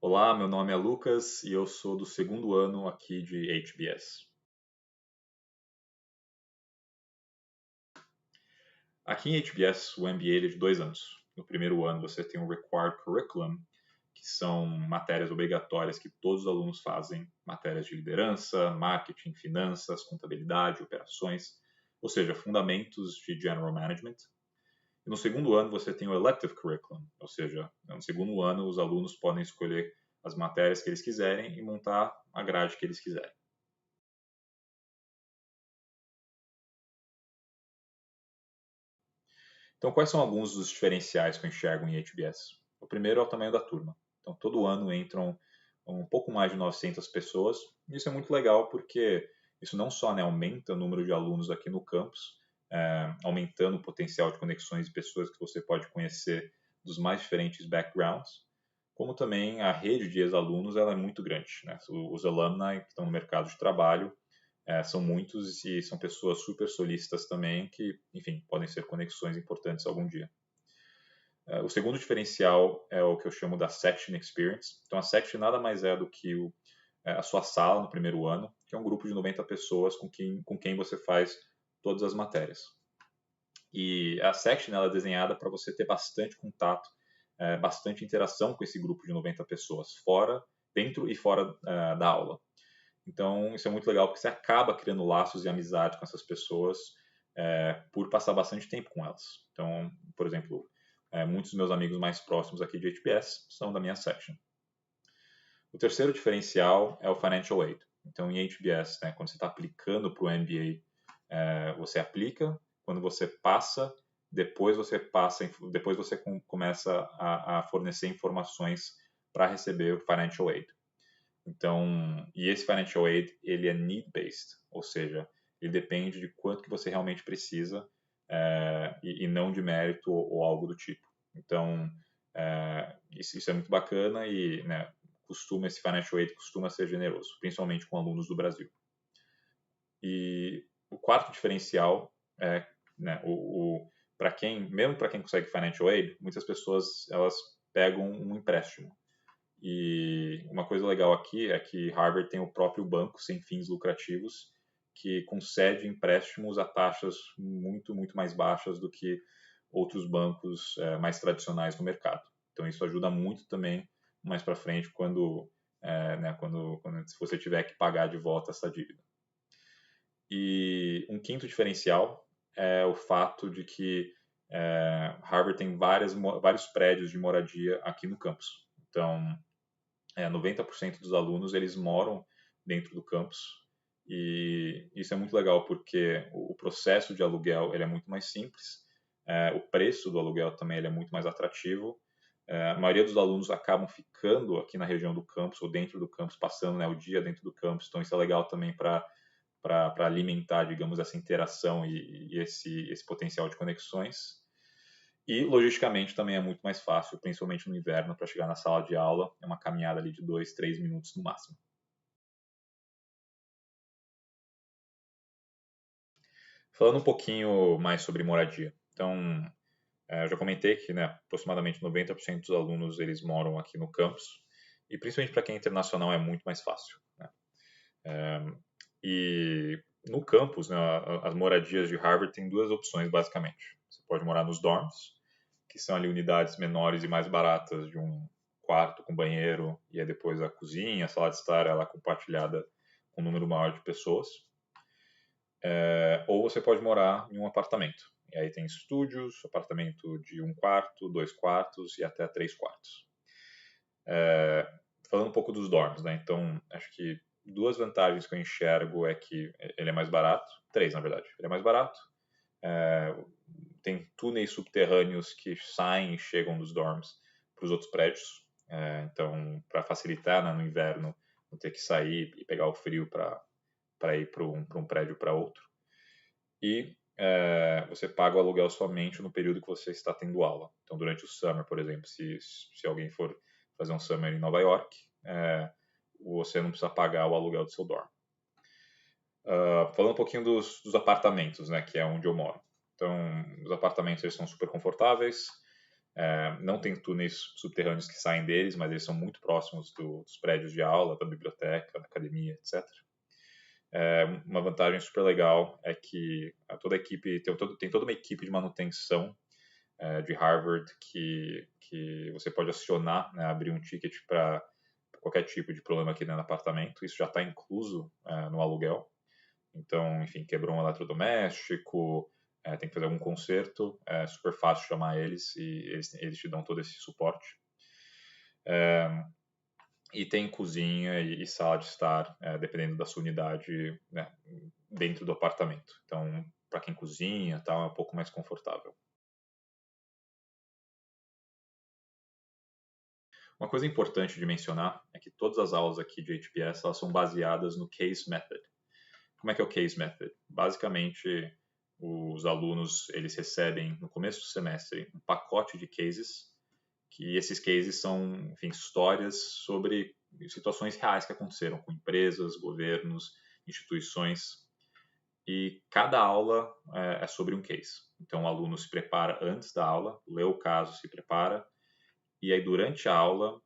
Olá, meu nome é Lucas e eu sou do segundo ano aqui de HBS. Aqui em HBS, o MBA ele é de 2 anos. No primeiro ano você tem o Required Curriculum, que são matérias obrigatórias que todos os alunos fazem, matérias de liderança, marketing, finanças, contabilidade, operações, ou seja, fundamentos de General Management. E no segundo ano você tem o Elective Curriculum, ou seja, no segundo ano os alunos podem escolher as matérias que eles quiserem e montar a grade que eles quiserem. Então, quais são alguns dos diferenciais que eu enxergo em HBS? O primeiro é o tamanho da turma. Então, todo ano entram um pouco mais de 900 pessoas. E isso é muito legal porque isso não só aumenta o número de alunos aqui no campus, aumentando o potencial de conexões de pessoas que você pode conhecer dos mais diferentes backgrounds, como também a rede de ex-alunos ela é muito grande. Né? Os alumni que estão no mercado de trabalho são muitos e são pessoas super solistas também que, enfim, podem ser conexões importantes algum dia. O segundo diferencial é o que eu chamo da Section Experience. Então, a Section nada mais é do que a sua sala no primeiro ano, que é um grupo de 90 pessoas com quem você faz todas as matérias. E a Section ela é desenhada para você ter bastante contato, bastante interação com esse grupo de 90 pessoas, dentro e fora da aula. Então, isso é muito legal porque você acaba criando laços e amizade com essas pessoas por passar bastante tempo com elas. Então, por exemplo, muitos dos meus amigos mais próximos aqui de HBS são da minha section. O terceiro diferencial é o Financial Aid. Então, em HBS, né, quando você está aplicando para o MBA, você aplica, quando você passa, depois você começa a fornecer informações para receber o Financial Aid. Então, e esse financial aid, ele é need-based, ou seja, ele depende de quanto que você realmente precisa e não de mérito ou algo do tipo. Então, isso é muito bacana e né, esse financial aid costuma ser generoso, principalmente com alunos do Brasil. E o quarto diferencial é, né, mesmo para quem consegue financial aid, muitas pessoas elas pegam um empréstimo. E uma coisa legal aqui é que Harvard tem o próprio banco sem fins lucrativos que concede empréstimos a taxas muito, muito mais baixas do que outros bancos mais tradicionais no mercado. Então isso ajuda muito também mais para frente quando se você tiver que pagar de volta essa dívida. E um quinto diferencial é o fato de que Harvard tem vários prédios de moradia aqui no campus. Então, 90% dos alunos eles moram dentro do campus e isso é muito legal porque o processo de aluguel ele é muito mais simples, o preço do aluguel também ele é muito mais atrativo. A maioria dos alunos acabam ficando aqui na região do campus ou dentro do campus, passando o dia dentro do campus, então isso é legal também para alimentar, digamos, essa interação e esse potencial de conexões. E, logisticamente, também é muito mais fácil, principalmente no inverno, para chegar na sala de aula. É uma caminhada ali de 2, 3 minutos no máximo. Falando um pouquinho mais sobre moradia. Então, eu já comentei que né, aproximadamente 90% dos alunos eles moram aqui no campus. E, principalmente para quem é internacional, é muito mais fácil. Né? E no campus, né, as moradias de Harvard têm duas opções, basicamente. Você pode morar nos dorms, que são ali unidades menores e mais baratas, de um quarto com banheiro e aí depois a cozinha, a sala de estar, ela é compartilhada com um número maior de pessoas. Ou você pode morar em um apartamento. E aí tem estúdios, apartamento de 1 quarto, 2 quartos e até 3 quartos. Falando um pouco dos dorms, né? Então, acho que duas vantagens que eu enxergo é que ele é mais barato, três na verdade. Ele é mais barato, tem túneis subterrâneos que saem e chegam dos dorms para os outros prédios. Então, para facilitar no inverno, não ter que sair e pegar o frio para ir para um prédio para outro. E você paga o aluguel somente no período que você está tendo aula. Então, durante o summer, por exemplo, se alguém for fazer um summer em Nova York, você não precisa pagar o aluguel do seu dorm. Falando um pouquinho dos apartamentos, né, que é onde eu moro. Então, os apartamentos eles são super confortáveis, Não tem túneis subterrâneos que saem deles, mas eles são muito próximos dos prédios de aula, da biblioteca, da academia, etc. Uma vantagem super legal é que toda a equipe tem toda uma equipe de manutenção de Harvard que você pode acionar, né, abrir um ticket para qualquer tipo de problema aqui dentro do apartamento. Isso já está incluso no aluguel. Então, enfim, quebrou um eletrodoméstico, tem que fazer algum conserto, é super fácil chamar eles e eles te dão todo esse suporte. E tem cozinha e sala de estar, dependendo da sua unidade, né, dentro do apartamento. Então, para quem cozinha, tal, é um pouco mais confortável. Uma coisa importante de mencionar é que todas as aulas aqui de HBS elas são baseadas no Case Method. Como é que é o Case Method? Basicamente, os alunos eles recebem no começo do semestre um pacote de cases, que esses cases são, enfim, histórias sobre situações reais que aconteceram com empresas, governos, instituições, e cada aula é sobre um case. Então, o aluno se prepara antes da aula, lê o caso, se prepara, e aí durante a aula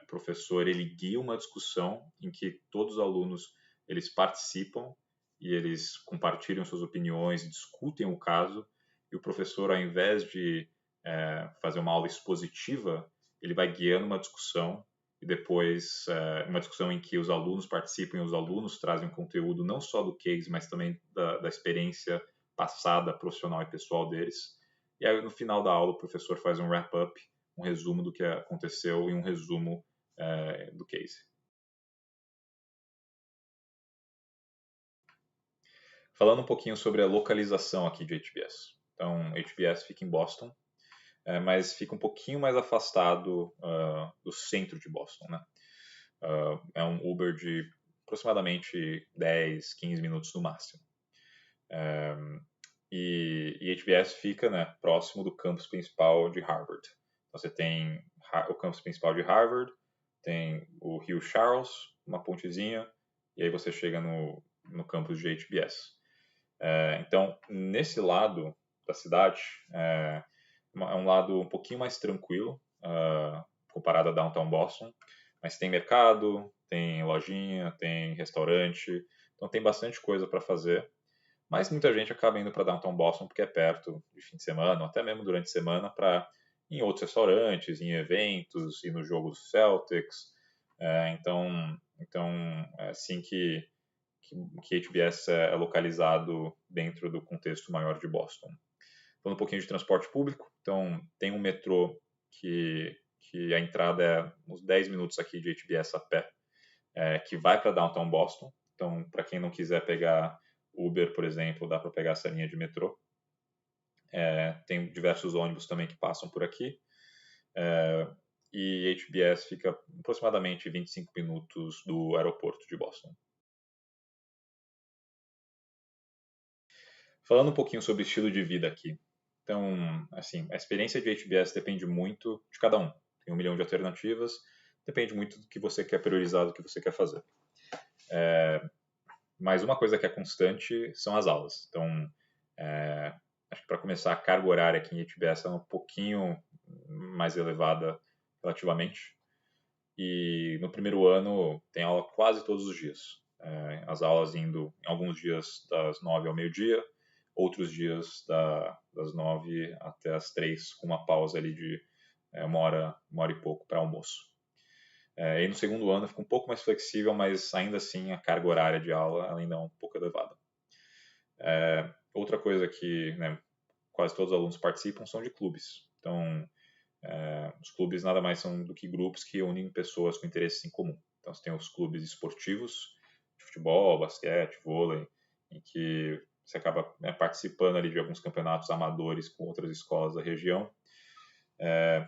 o professor ele guia uma discussão em que todos os alunos eles participam e eles compartilham suas opiniões, discutem o caso, e o professor, ao invés de fazer uma aula expositiva, ele vai guiando uma discussão e depois uma discussão em que os alunos participam e os alunos trazem um conteúdo não só do case, mas também da experiência passada, profissional e pessoal deles. E aí, no final da aula, o professor faz um wrap-up, um resumo do que aconteceu e um resumo do case. Falando um pouquinho sobre a localização aqui de HBS. Então, HBS fica em Boston, mas fica um pouquinho mais afastado do centro de Boston, né? É um Uber de aproximadamente 10, 15 minutos no máximo. E HBS fica, né, próximo do campus principal de Harvard. Então, você tem o campus principal de Harvard, tem o Rio Charles, uma pontezinha, e aí você chega no campus de HBS. Então, nesse lado da cidade, é um lado um pouquinho mais tranquilo, comparado a Downtown Boston, mas tem mercado, tem lojinha, tem restaurante, então tem bastante coisa para fazer. Mas muita gente acaba indo para Downtown Boston porque é perto de fim de semana, ou até mesmo durante a semana, para ir em outros restaurantes, em eventos, ir no jogo do Celtics. Então é assim que HBS é localizado dentro do contexto maior de Boston. Falando um pouquinho de transporte público, então tem um metrô que a entrada é uns 10 minutos aqui de HBS a pé, que vai para Downtown Boston. Então, para quem não quiser pegar Uber, por exemplo, dá para pegar essa linha de metrô. Tem diversos ônibus também que passam por aqui. E HBS fica aproximadamente 25 minutos do aeroporto de Boston. Falando um pouquinho sobre estilo de vida aqui. Então, assim, a experiência de HBS depende muito de cada um. Tem 1 milhão de alternativas, depende muito do que você quer priorizar, do que você quer fazer. Mas uma coisa que é constante são as aulas. Então, acho que para começar, a carga horária aqui em HBS é um pouquinho mais elevada relativamente. E no primeiro ano tem aula quase todos os dias. As aulas indo, em alguns dias, das 9 ao meio-dia, outros dias das 9 até as 3, com uma pausa ali de 1 hora e pouco para almoço. E no segundo ano fica um pouco mais flexível, mas ainda assim a carga horária de aula ainda é um pouco elevada. Outra coisa que quase todos os alunos participam são de clubes. Então, os clubes nada mais são do que grupos que unem pessoas com interesses em comum. Então, você tem os clubes esportivos, de futebol, basquete, vôlei, em que você acaba participando ali de alguns campeonatos amadores com outras escolas da região.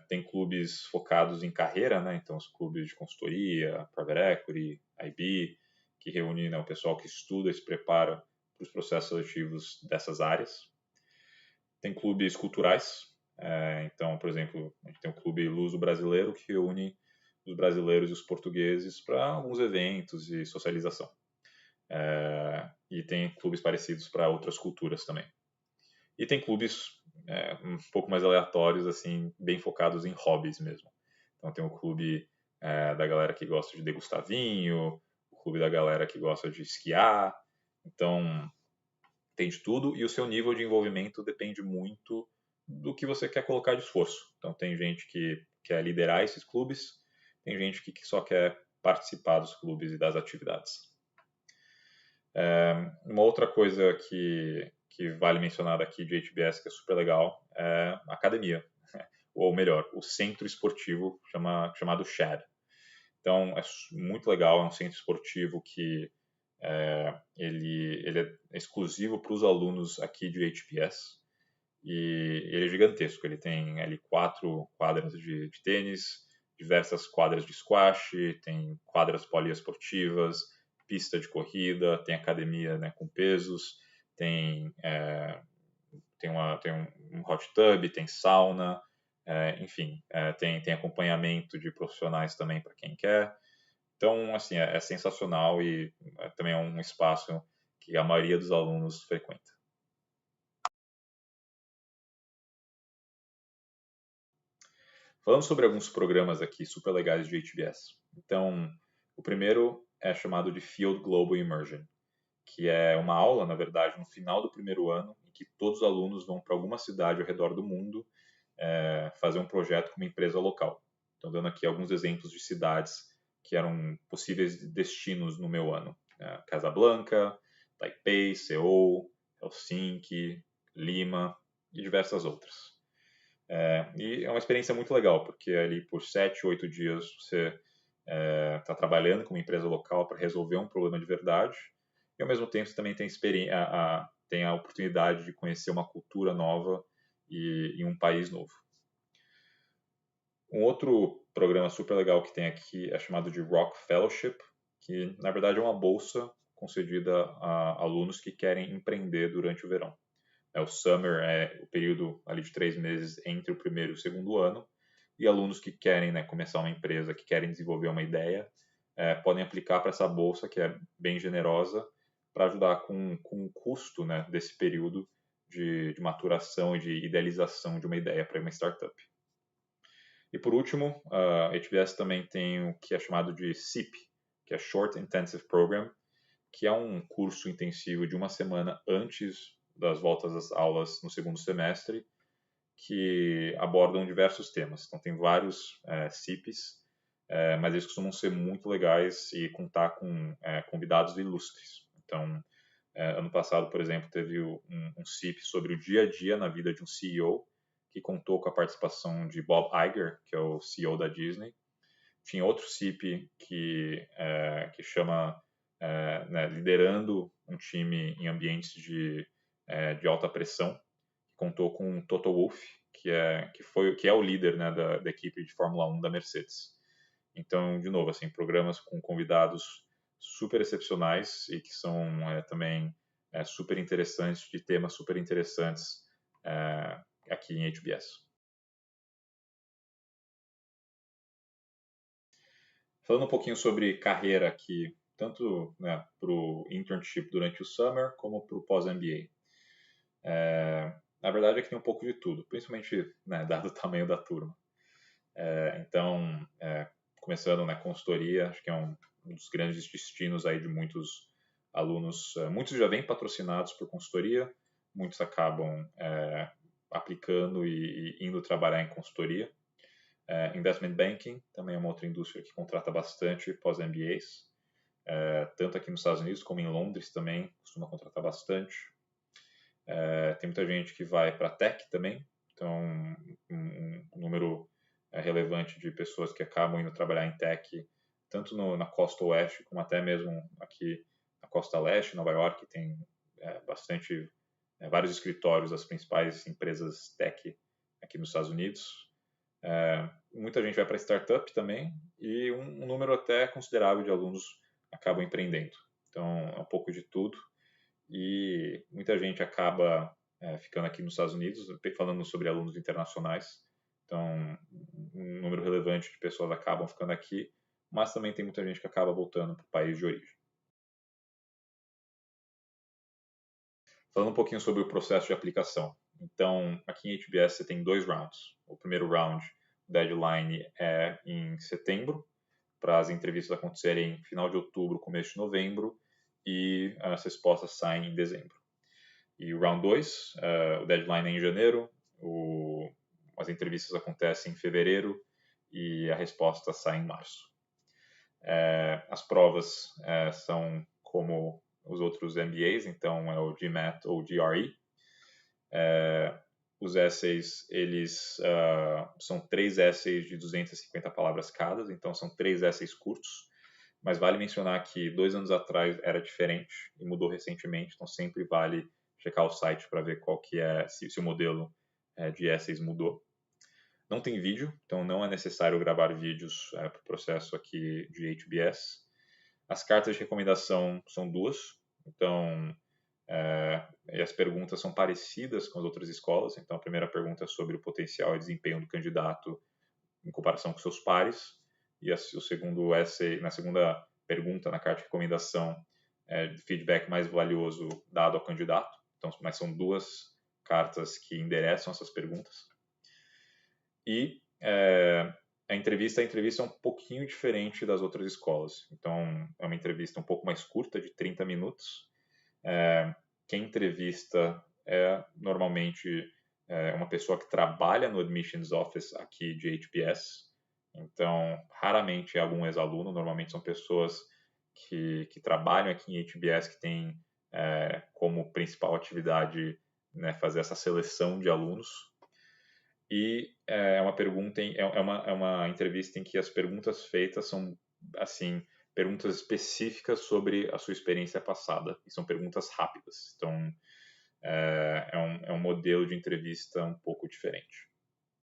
Tem clubes focados em carreira, né? Então os clubes de consultoria, private equity, IB, que reúnem o pessoal que estuda e se prepara para os processos seletivos dessas áreas. Tem clubes culturais, então, por exemplo, a gente tem o Clube Luso Brasileiro, que reúne os brasileiros e os portugueses para alguns eventos e socialização. E tem clubes parecidos para outras culturas também. E tem clubes um pouco mais aleatórios, assim, bem focados em hobbies mesmo. Então tem o clube da galera que gosta de degustar vinho, o clube da galera que gosta de esquiar. Então tem de tudo e o seu nível de envolvimento depende muito do que você quer colocar de esforço. Então tem gente que quer liderar esses clubes, tem gente que só quer participar dos clubes e das atividades. Uma outra coisa que vale mencionar daqui de HBS, que é super legal, é a academia, ou melhor, o centro esportivo chamado SHAD. Então, é muito legal, é um centro esportivo que ele é exclusivo para os alunos aqui de HBS, e ele é gigantesco, ele tem ali 4 quadras de tênis, diversas quadras de squash, tem quadras poliesportivas, pista de corrida, tem academia, né, com pesos, tem um hot tub, tem sauna, enfim, tem acompanhamento de profissionais também para quem quer. Então, assim, é sensacional e também é um espaço que a maioria dos alunos frequenta. Falando sobre alguns programas aqui super legais de HBS. Então, o primeiro é chamado de Field Global Immersion, que é uma aula, na verdade, no final do primeiro ano, em que todos os alunos vão para alguma cidade ao redor do mundo fazer um projeto com uma empresa local. Então, dando aqui alguns exemplos de cidades que eram possíveis destinos no meu ano. Casablanca, Taipei, Seul, Helsinki, Lima e diversas outras. E é uma experiência muito legal, porque ali por 7, 8 dias você está trabalhando com uma empresa local para resolver um problema de verdade, e ao mesmo tempo você também tem, tem a oportunidade de conhecer uma cultura nova e um país novo. Um outro programa super legal que tem aqui é chamado de Rock Fellowship, que na verdade é uma bolsa concedida a alunos que querem empreender durante o verão. O Summer é o período ali de 3 meses entre o primeiro e o segundo ano, e alunos que querem, né, começar uma empresa, que querem desenvolver uma ideia, podem aplicar para essa bolsa, que é bem generosa, para ajudar com o custo, né, desse período de maturação e de idealização de uma ideia para uma startup. E por último, a HBS também tem o que é chamado de SIP, que é Short Intensive Program, que é um curso intensivo de uma semana antes das voltas às aulas no segundo semestre, que abordam diversos temas. Então, tem vários CIPs, mas eles costumam ser muito legais e contar com convidados ilustres. Então, ano passado, por exemplo, teve um CIP sobre o dia a dia na vida de um CEO, que contou com a participação de Bob Iger, que é o CEO da Disney. Tinha outro CIP que chama né, Liderando um time em ambientes de alta pressão, que contou com o Toto Wolff, que é o líder, né, da equipe de Fórmula 1 da Mercedes. Então, de novo, assim, programas com convidados super excepcionais e que são também super interessantes, de temas super interessantes aqui em HBS. Falando um pouquinho sobre carreira aqui, tanto né, para o internship durante o summer, como para o pós-MBA. Na verdade é que tem um pouco de tudo, principalmente né, dado o tamanho da turma. Então, começando na consultoria, acho que é um dos grandes destinos aí de muitos alunos. Muitos já vêm patrocinados por consultoria, muitos acabam aplicando e indo trabalhar em consultoria. Investment Banking também é uma outra indústria que contrata bastante pós-MBAs, tanto aqui nos Estados Unidos como em Londres também costuma contratar bastante. Tem muita gente que vai para Tech também, então um número relevante de pessoas que acabam indo trabalhar em Tech, tanto na costa oeste como até mesmo aqui na costa leste, Nova York, tem vários escritórios das principais empresas Tech aqui nos Estados Unidos. Muita gente vai para startup também e um número até considerável de alunos acabam empreendendo. Então, é um pouco de tudo e muita gente acaba ficando aqui nos Estados Unidos, falando sobre alunos internacionais. Então, um número relevante de pessoas acabam ficando aqui, mas também tem muita gente que acaba voltando para o país de origem. Falando um pouquinho sobre o processo de aplicação. Então, aqui em HBS você tem 2 rounds. O primeiro round, o deadline é em setembro, para as entrevistas acontecerem em final de outubro, começo de novembro, e as respostas saem em dezembro. E o round 2, o deadline é em janeiro, as entrevistas acontecem em fevereiro e a resposta sai em março. As provas são como os outros MBAs, então é o GMAT ou GRE. Os essays, eles são 3 essays de 250 palavras cada, então são 3 essays curtos, mas vale mencionar que 2 anos atrás era diferente e mudou recentemente, então sempre vale checar o site para ver qual que é, se o modelo de essays mudou. Não tem vídeo, então não é necessário gravar vídeos para o processo aqui de HBS. As cartas de recomendação são 2, então e as perguntas são parecidas com as outras escolas. Então a primeira pergunta é sobre o potencial e desempenho do candidato em comparação com seus pares, e o segundo essay, na segunda pergunta na carta de recomendação, feedback mais valioso dado ao candidato. Então, mas são 2 cartas que endereçam essas perguntas. E a entrevista é um pouquinho diferente das outras escolas. Então, é uma entrevista um pouco mais curta, de 30 minutos. Quem entrevista é normalmente uma pessoa que trabalha no Admissions Office aqui de HBS. Então, raramente é algum ex-aluno, normalmente são pessoas que trabalham aqui em HBS, que têm como principal atividade, né, fazer essa seleção de alunos. E é uma entrevista em que as perguntas feitas são, assim, perguntas específicas sobre a sua experiência passada, e são perguntas rápidas. Então, é um modelo de entrevista um pouco diferente.